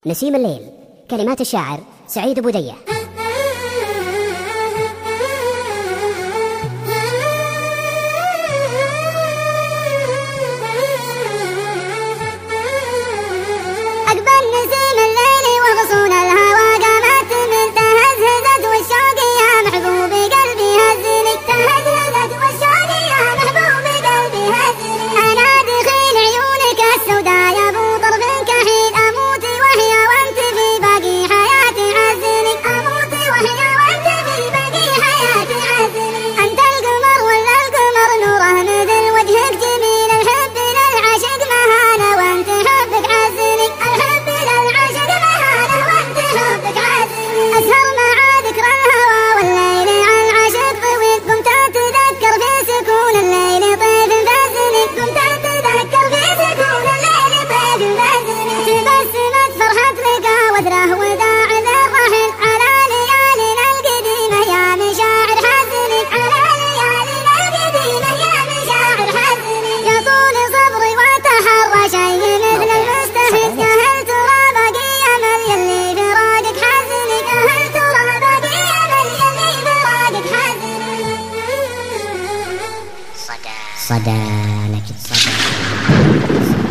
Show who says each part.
Speaker 1: نسيم الليل. كلمات الشاعر سعيد بودية.
Speaker 2: أقبل نسيم الليل وغصون الهوى قامت من تهزهزت والشوق يا محبوب قلبي هزني تهزهزت والشوق يا محبوب قلبي هزني أنا دخيل عيونك السوداء يا أبو طرف كحيل أموت وهي وأنت في باقي حياتي عزني أموت وهي وأنت في باقي حياتي عزني أنت القمر ولا القمر نوره مثل وجهك جميل الحب للعشق مهانة وأنت حبك عزني الحب للعشق مهانة وأنت حبك عزني أسهر مع ذكر الهوى والليل عن عشق طويل قمت أتذكر في سكون الليل طيف فازني قمت أتذكر في سكون الليل طيف فازني تبسمت فرحة لقى وذره وداع للرحل على ليالينا القديمة يا مشاعر حزني على ليالينا القديمة يا مشاعر حزني يا طول صبري وتحرى شيء مثل المستحيل يا هل ترى باقي أمل يلي فراقك حزني يا هل ترى باقي أمل يلي فراقك حزني
Speaker 1: صدى لك صدى